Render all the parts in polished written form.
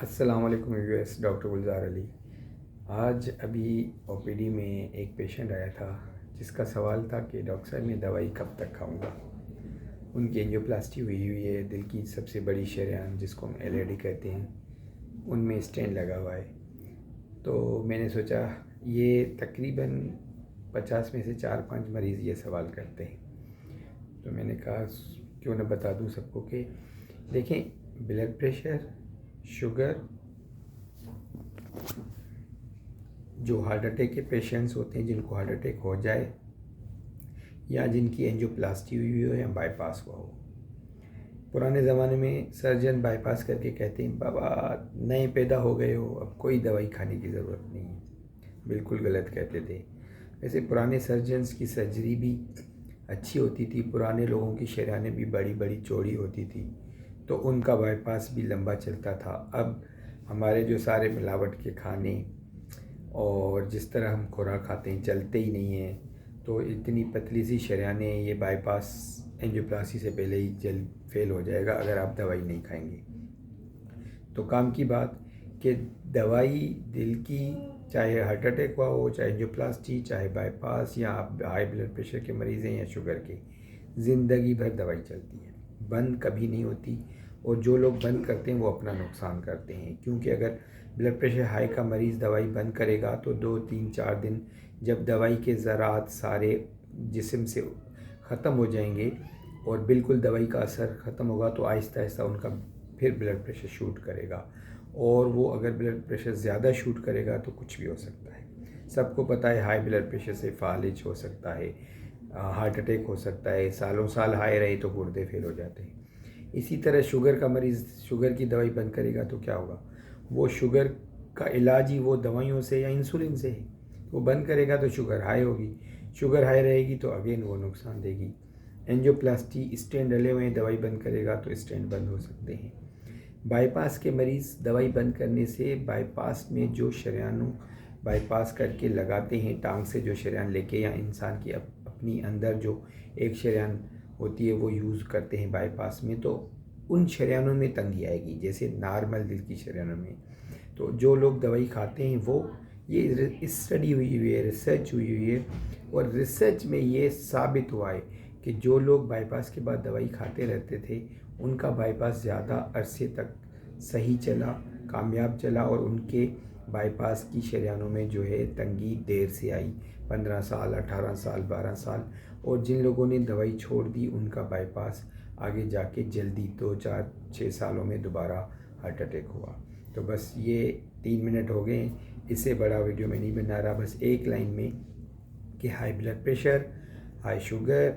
अस्सलाम वालेकुम US doctor Gulzar Ali. आज अभी ओपीडी में एक पेशेंट आया था जिसका सवाल था कि डॉक्टर साहब मैं दवाई कब तक खाऊंगा। उनकी एंजियोप्लास्टी हुई हुई है, दिल की सबसे बड़ी शरेयान जिसको हम एलएडी कहते हैं उनमें स्टेंट लगा हुआ है। तो मैंने सोचा ये तकरीबन 50 में से 4-5 मरीज़ ये सवाल करते हैं, तो मैंने कहा क्यों ना बता दूं सबको कि देखें, ब्लड प्रेशर, शुगर, जो हार्ट अटैक के पेशेंट्स होते हैं जिनको हार्ट अटैक हो जाए या जिनकी एंजियोप्लास्टी हुई हो या बाईपास हुआ हो। पुराने ज़माने में सर्जन बाईपास करके कहते हैं बाबा नए पैदा हो गए हो, अब कोई दवाई खाने की ज़रूरत नहीं है। बिल्कुल गलत कहते थे। वैसे पुराने सर्जन्स की सर्जरी भी अच्छी होती थी, पुराने लोगों की शरेयानें भी बड़ी बड़ी चौड़ी होती थी, तो उनका बाईपास भी लंबा चलता था। अब हमारे जो सारे मिलावट के खाने और जिस तरह हम खुराक खाते हैं चलते ही नहीं हैं, तो इतनी पतली सी शरेयानें, ये बाईपास एंजियोप्लास्टी से पहले ही फेल हो जाएगा अगर आप दवाई नहीं खाएंगे। तो काम की बात कि दवाई दिल की, चाहे हार्ट अटैक हुआ हो, चाहे एंजियोप्लास्टी, चाहे बाईपास, या आप हाई ब्लड प्रेशर के मरीज़ हैं या शुगर के, ज़िंदगी भर दवाई चलती है, बंद कभी नहीं होती। और जो लोग बंद करते हैं वो अपना नुकसान करते हैं, क्योंकि अगर ब्लड प्रेशर हाई का मरीज़ दवाई बंद करेगा तो 2-3-4 दिन जब दवाई के ज़रात सारे जिस्म से ख़त्म हो जाएंगे और बिल्कुल दवाई का असर ख़त्म होगा, तो आहिस्ता आहिस्ता उनका फिर ब्लड प्रेशर शूट करेगा। और वो अगर ब्लड प्रेशर ज़्यादा शूट करेगा तो कुछ भी हो सकता है। सबको पता है हाई ब्लड प्रेशर से फालिज हो सकता है, हार्ट अटैक हो सकता है, सालों साल हाई रहे तो गुर्दे फेल हो जाते हैं। इसी तरह शुगर का मरीज़ शुगर की दवाई बंद करेगा तो क्या होगा, वो शुगर का इलाज ही वो दवाइयों से या इंसुलिन से है। वो बंद करेगा तो शुगर हाई होगी, शुगर हाई रहेगी तो अगेन वो नुकसान देगी। एंजियोप्लास्टी स्टेंट डले हुए दवाई बंद करेगा तो स्टेंट बंद हो सकते हैं। बाईपास के मरीज़ दवाई बंद करने से बाईपास में जो शरेयानों बाईपास करके लगाते हैं, टांग से जो शरेयान लेके, या इंसान की अपनी अंदर जो एक शरेयान होती है वो यूज़ करते हैं बाईपास में, तो उन शरेयानों में तंगी आएगी जैसे नॉर्मल दिल की शरेयानों में। तो जो लोग दवाई खाते हैं वो, ये स्टडी हुई हुई है, रिसर्च हुई हुई है, और रिसर्च में ये साबित हुआ है कि जो लोग बाईपास के बाद दवाई खाते रहते थे उनका बाईपास ज़्यादा अरसे तक सही चला, कामयाब चला, और उनके बाईपास की शरेयानों में जो है तंगी देर से आई, 15 साल, 18 साल, 12 साल। और जिन लोगों ने दवाई छोड़ दी उनका बाईपास आगे जाके जल्दी 2-4-6 सालों में दोबारा हार्ट अटैक हुआ। तो बस ये 3 मिनट हो गए, इससे बड़ा वीडियो मैं नहीं बना रहा। बस एक लाइन में कि high blood pressure, high sugar,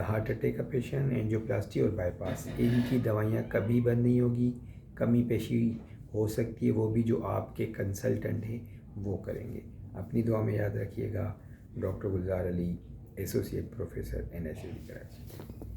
heart attack का पेशेंट, एंजियोप्लास्टी और बाईपास, इनकी दवाइयाँ कभी बंद नहीं होगी। कमी पेशी हो सकती है, वो भी जो आपके कंसल्टेंट हैं वो करेंगे। अपनी दुआ में याद रखिएगा। Doctor Gulzar Ali, associate professor, NSAD Karachi.